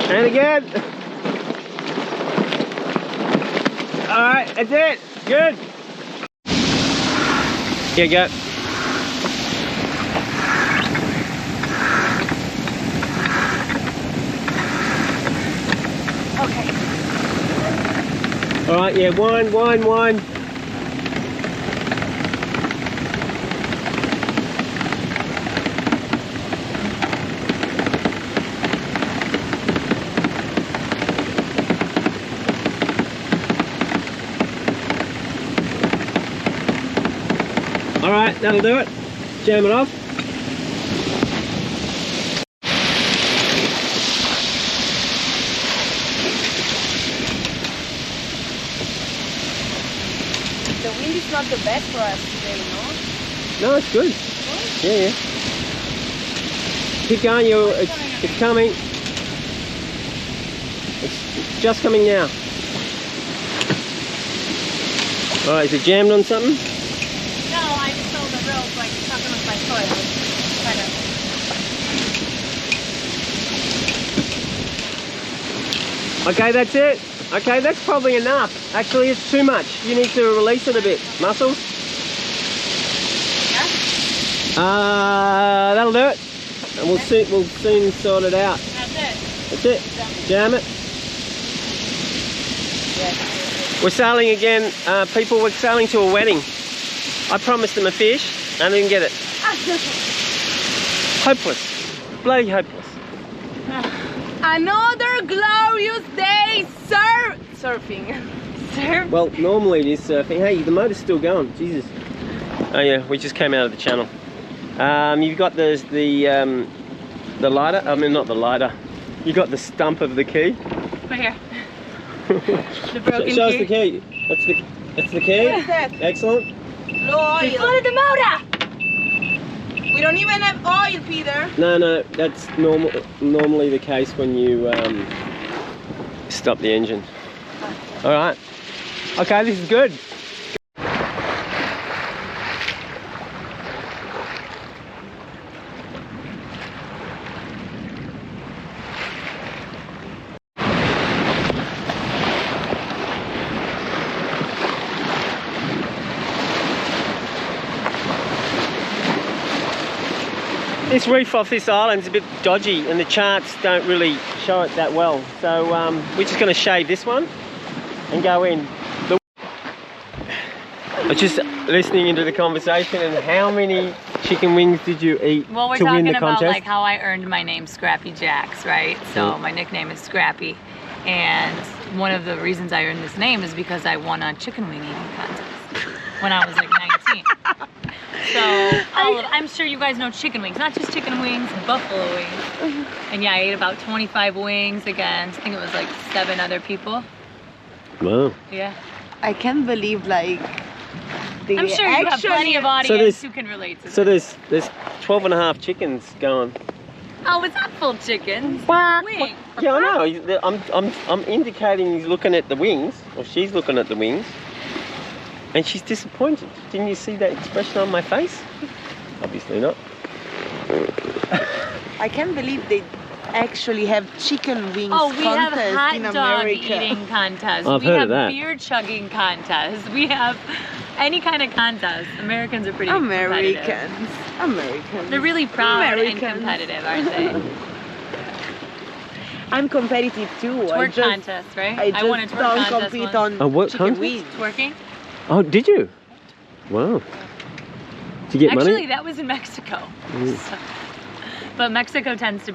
And again. All right, that's it. Good. Here you go. Okay. All right, yeah, one. All right, that'll do it. Jam it off. The wind is not the best for us today, no? No, it's good. Yeah. Keep going, it's coming. It's just coming now. All right, is it jammed on something? No, I just felt the rope like tucking with my foot. Okay, that's it. Okay, that's probably enough. Actually, it's too much. You need to release it a bit. Muscles. Yeah? That'll do it. And we'll soon sort it out. That's it. That's it. Jam it. Yes. We're sailing again. People, we're sailing to a wedding. I promised them a fish and I didn't get it. Hopeless. Bloody hopeless. Another glorious day surfing. Well, normally it is surfing. Hey, the motor's still going. Jesus. Oh yeah, we just came out of the channel. You've got the lighter. I mean, not the lighter. You got the stump of the key. Right here. The broken Show us key. the key. That's the key. What is that? Excellent. Low oil. We flooded the motor. We don't even have oil, Peter. No, that's normally the case when you stop the engine. All right. Okay, this is good. This reef off this island is a bit dodgy and the charts don't really show it that well. So we're just going to shave this one and go in. I was just listening into the conversation, and how many chicken wings did you eat to win the contest? Well, we're talking about like how I earned my name Scrappy Jacks, right? So my nickname is Scrappy, and one of the reasons I earned this name is because I won a chicken wing eating contest when I was like 19. So I'm sure you guys know chicken wings, not just chicken wings, buffalo wings. And yeah, I ate about 25 wings against, I think it was like 7 other people. Wow. Yeah. I can't believe like I'm sure you have plenty of audience who can relate to this. So there's 12 and a half chickens going. Oh, it's not full chickens. Wings. Yeah, I know. I'm indicating he's looking at the wings, or she's looking at the wings, and she's disappointed. Didn't you see that expression on my face? Obviously not. I can't believe they actually have chicken wings we have contest in hot dog America. eating contests. I've We heard have of that. beer chugging contests. We have any kind of contest. Americans are pretty competitive. Americans. They're really proud Americans. and competitive, aren't they? I'm competitive too. Twerk contest, right? I won a just twerk don't contest compete once. on what chicken contest? wings. Twerking? Oh, did you? Wow. Did you get Actually, money? that was in Mexico. So, but Mexico tends to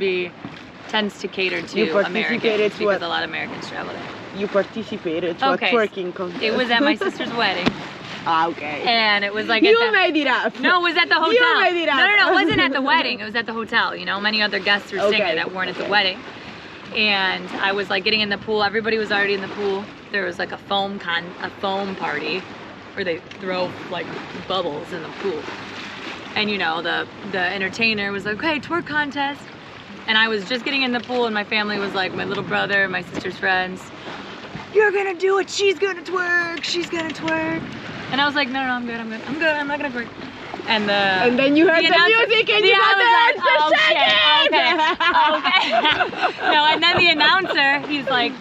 cater You to participated Americans to because what? a lot of Americans travel there. You participated to Okay. a twerking contest. It was at my sister's wedding, Ah, okay. and it was like You at the, made it up. No, it was at the hotel. You made it up. No, it wasn't at the wedding. It was at the hotel. You know, many other guests were staying there that weren't at the wedding. And I was like getting in the pool. Everybody was already in the pool. There was like a foam party where they throw like bubbles in the pool. And you know, the entertainer was like, okay, twerk contest. And I was just getting in the pool, and my family was like, my little brother, my sister's friends, you're gonna do it, she's gonna twerk, she's gonna twerk. And I was like, no, I'm good, I'm not gonna twerk. And then you heard the music and you got there. Oh shit, okay. No, and then the announcer, he's like,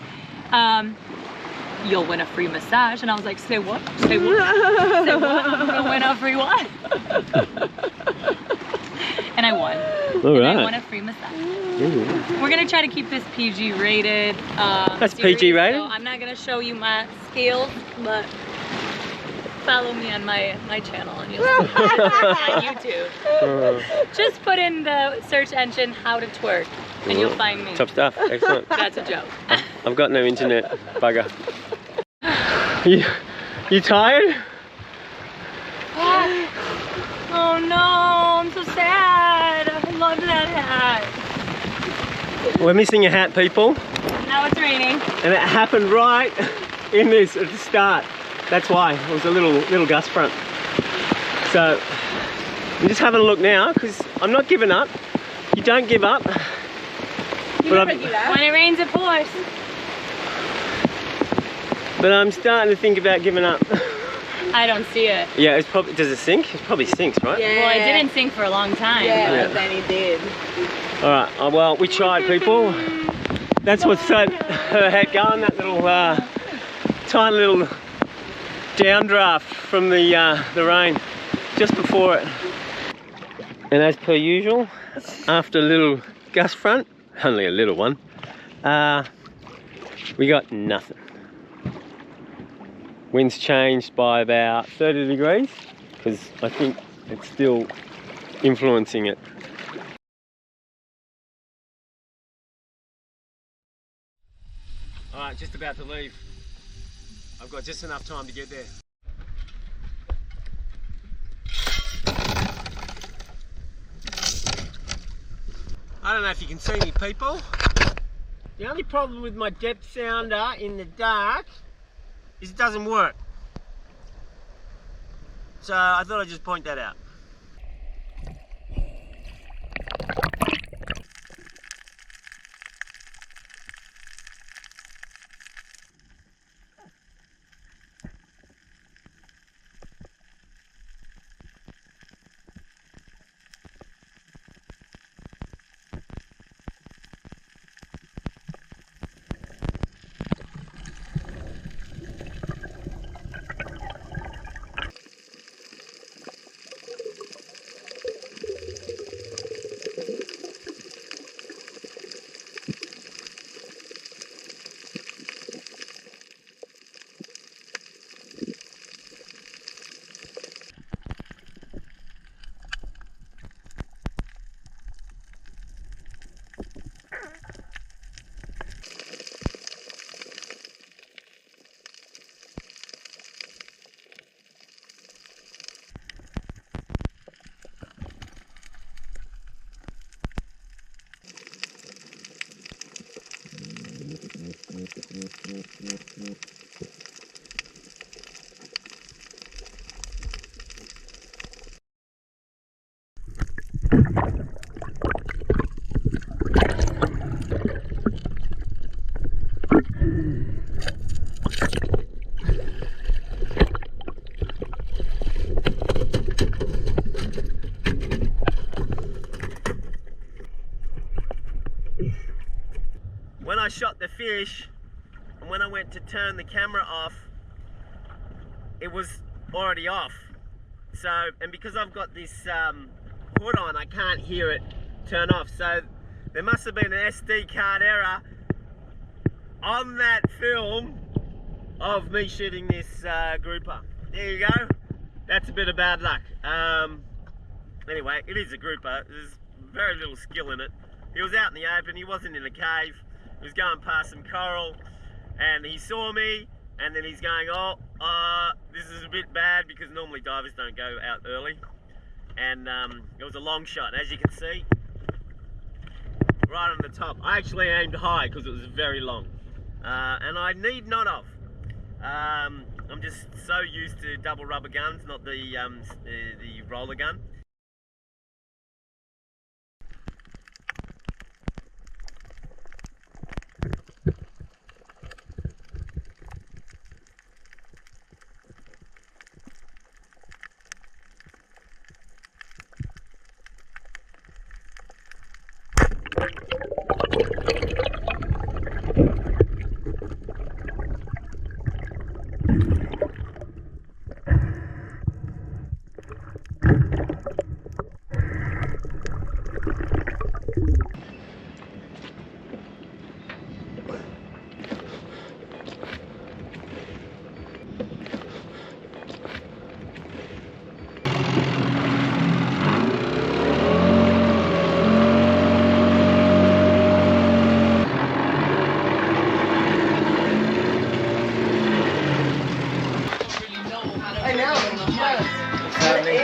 you'll win a free massage. And I was like, say what? Say what? Say what? I'm gonna win a free what? And I won. All right. I won a free massage. We're gonna try to keep this PG rated. That's series, PG rated? So I'm not gonna show you my skills, but follow me on my channel and you'll see on YouTube. Just put in the search engine how to twerk and you'll find me. Top stuff, excellent. That's a joke. I've got no internet, bugger. You tired? Oh no, I'm so sad. I love that hat. We're missing a hat, people. Now it's raining. And it happened right in this at the start. That's why, it was a little gust front. So, I'm just having a look now, because I'm not giving up. You don't give up. You never give up. When it rains, it pours. But I'm starting to think about giving up. I don't see it. Yeah, it's probably, does it sink? It probably sinks, right? Yeah. Well, it didn't sink for a long time. Yeah, but then it did. Alright, well, we tried, people. That's what set her head going, that little, tiny little downdraft from the rain just before it. And as per usual, after a little gust front, only a little one, we got nothing. Wind's changed by about 30 degrees because I think it's still influencing it. Alright, just about to leave. I've got just enough time to get there. I don't know if you can see me, people. The only problem with my depth sounder in the dark is it doesn't work. So I thought I'd just point that out. When I shot the fish and when I went to turn the camera off, it was already off. So, and because I've got this hood on, I can't hear it turn off. So there must have been an SD card error on that film of me shooting this grouper. There you go. That's a bit of bad luck. Anyway, it is a grouper. There's very little skill in it. He was out in the open. He wasn't in a cave. He was going past some coral and he saw me and then he's going, oh, this is a bit bad because normally divers don't go out early. And it was a long shot, as you can see, right on the top. I actually aimed high because it was very long. And I need not have. I'm just so used to double rubber guns, not the roller gun.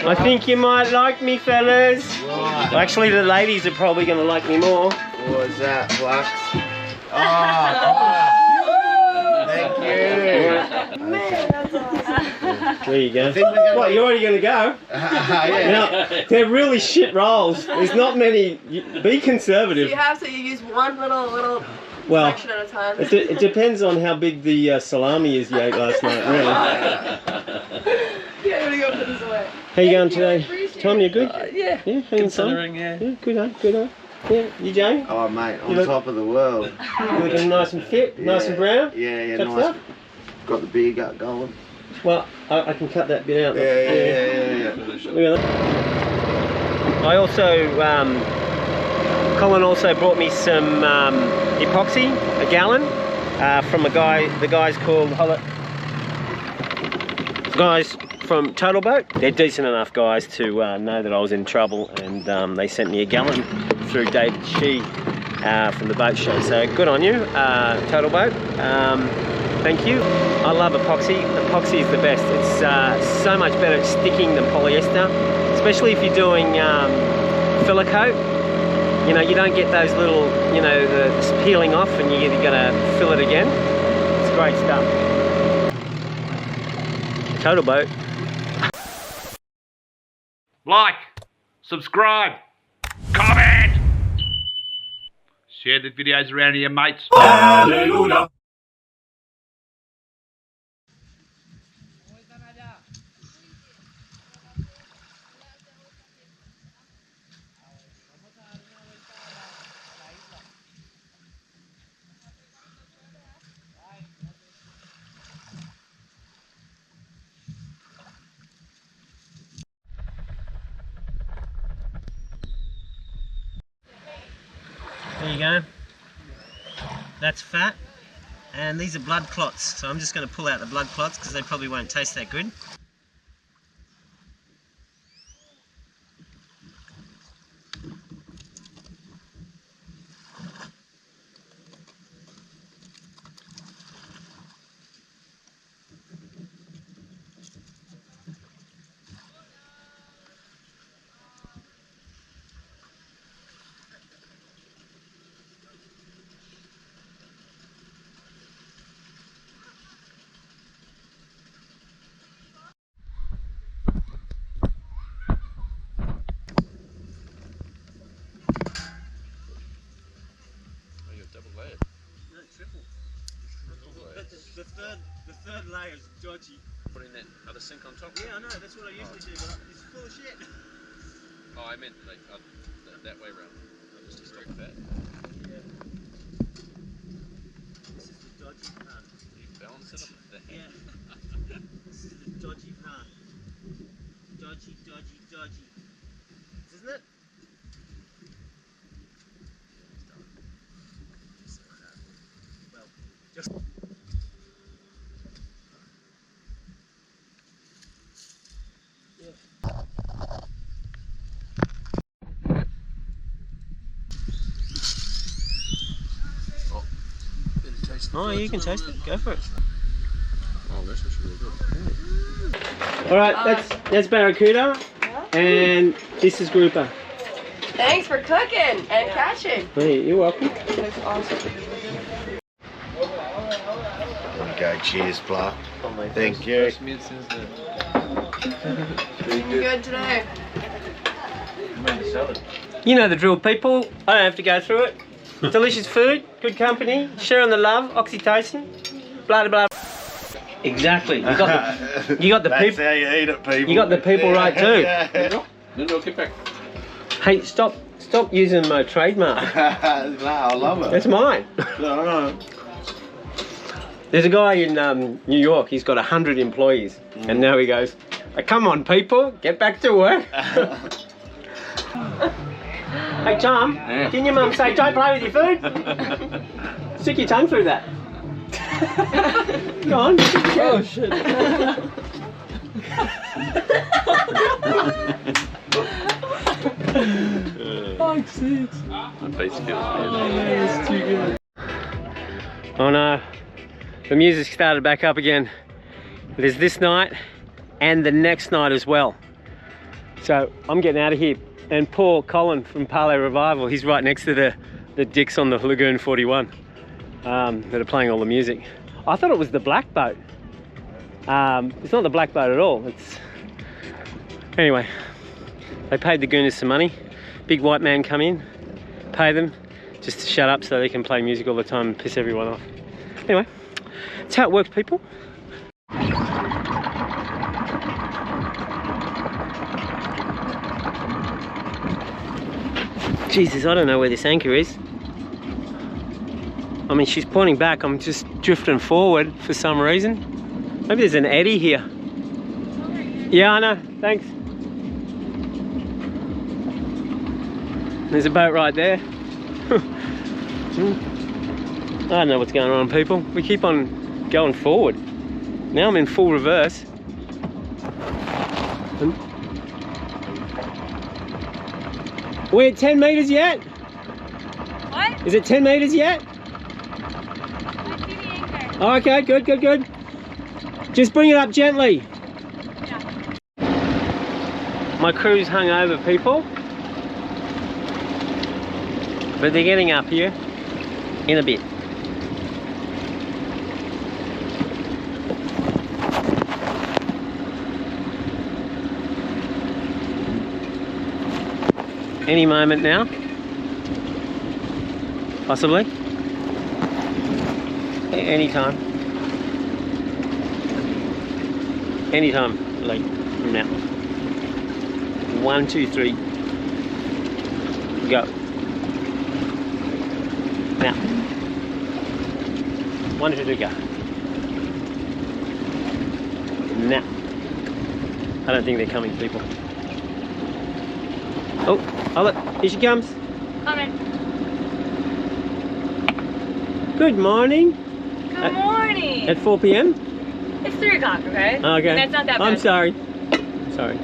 I think you might like me, fellas. Right. Actually, the ladies are probably going to like me more. What was that, Flux? Thank you. Man, that's awesome. There you go. Gonna... What, you're already going to go? Yeah. Now, they're really shit rolls. There's not many. Be conservative. You have to use one little Well, section at a time. it depends on how big the salami is you ate last night, really. Yeah, I'm gonna go put this away. How you going today? Tom, you good? Yeah. Yeah, hanging on. Yeah. Yeah, good on, good on. Yeah, you Jay? Oh, mate, on You look- top of the world. You looking nice and fit, nice and brown? Yeah, Touched nice. up? Got the beer gut going. Well, I can cut that bit out. Yeah. Look at that. I also, Colin also brought me some epoxy, a gallon, from the guys called guys from Total Boat. They're decent enough guys to know that I was in trouble, and they sent me a gallon through David Shee from the boat show. So good on you, Total Boat. Thank you. I love epoxy. Epoxy is the best. It's so much better at sticking than polyester, especially if you're doing filler coat. You know, you don't get those little, you know, the peeling off, and you're gonna fill it again. It's great stuff. Total Boat. Like, subscribe, comment, share the videos around to your mates. Hallelujah. There you go. That's fat, and these are blood clots. So I'm just going to pull out the blood clots because they probably won't taste that good. No, triple. The third layer is dodgy. Putting that other sink on top? Yeah, I know, that's what I usually do, but it's full of shit. Oh, I meant like that way round. Just to stock that. Yeah. This is the dodgy part. You balance it up with the hand. Yeah. This is the dodgy part. Dodgy. Isn't it? Well, just... Oh, you can taste it. Go for it. Oh, that's actually really good. All right, that's barracuda, and this is grouper. Thanks for cooking and catching. Hey, you're welcome. That's awesome. Okay, cheers, Clark. Thank you. Good today. You know the drill, people. I don't have to go through it. Delicious food, good company, sharing the love, oxytocin, blah blah blah. Exactly. You got the That's people. how you eat it, people. You got the people right too. Yeah. No, get back. Hey, stop using my trademark. No, I love it. That's mine. No. There's a guy in New York. He's got 100 employees, and now he goes, "Come on, people, get back to work." Hey Tom, didn't your mum say don't play with your food? Stick your tongue through that. Go on. Oh shit. My face feels bad. It's too good. Oh no, the music started back up again. There's this night and the next night as well. So I'm getting out of here. And poor Colin from Parley Revival, he's right next to the dicks on the Lagoon 41 that are playing all the music. I thought it was the black boat. It's not the black boat at all. Anyway, they paid the Gooners some money. Big white man come in, pay them just to shut up so they can play music all the time and piss everyone off. Anyway, that's how it works, people. Jesus, I don't know where this anchor is. I mean, she's pointing back. I'm just drifting forward for some reason. Maybe there's an eddy here. Yeah, I know. Thanks. There's a boat right there. I don't know what's going on, people. We keep on going forward. Now I'm in full reverse. We're at 10 meters yet? What? Is it 10 meters yet? I see the anchor. Oh, okay, good, good, good. Just bring it up gently. Yeah. My crew's hung over, people. But they're getting up here in a bit. Any moment now, possibly. Anytime. Anytime, like from now. 1, 2, 3. Go. Now. 1, 2, 3, go. Now. I don't think they're coming, people. Oh, look, here she comes. Coming. Good morning. Good morning. At 4 p.m? It's 3 o'clock, okay? Okay. And that's not that bad. I'm sorry. Sorry.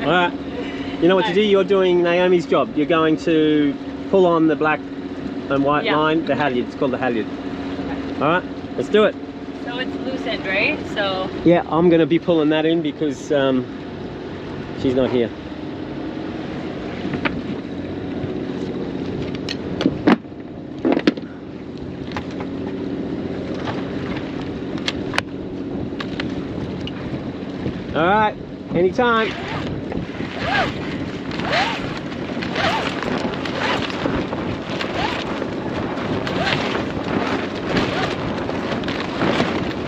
All right. You know what to do? You're doing Naomi's job. You're going to pull on the black and white line, the halyard. It's called the halyard. Okay. All right, let's do it. So it's loose end, right? So. Yeah, I'm going to be pulling that in because she's not here. All right, anytime.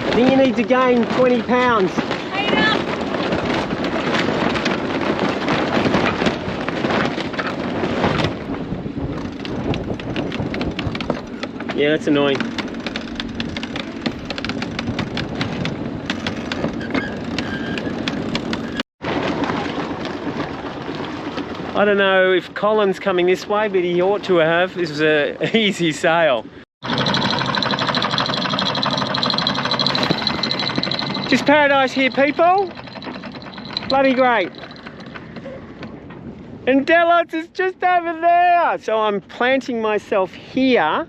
I think you need to gain 20 pounds. I know. Yeah, that's annoying. I don't know if Colin's coming this way, but he ought to have. This was an easy sail. Just paradise here, people. Bloody great. And Delos is just over there. So I'm planting myself here.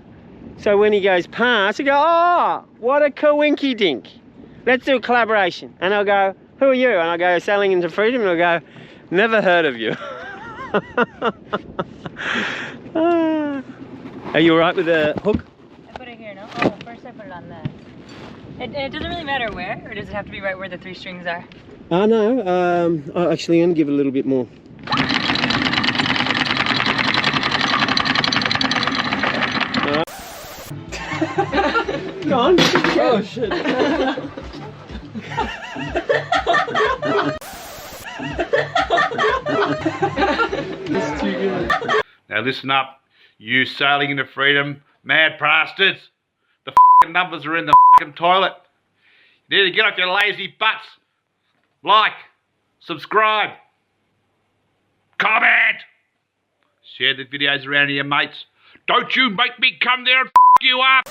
So when he goes past, I go, oh, what a coinky dink. Let's do a collaboration. And I'll go, who are you? And I'll go, Sailing into Freedom. And I'll go, never heard of you. Are you alright with the hook? I put it here, no? Oh, first I put it on that. It doesn't really matter where, or does it have to be right where the 3 strings are? No, actually I'm going to give it a little bit more. Go on. Oh shit. It's too good. Now listen up, you Sailing into Freedom mad bastards. The f***ing numbers are in the f***ing toilet. You need to get off your lazy butts. Like, subscribe, comment, share the videos around to your mates. Don't you make me come there and f*** you up.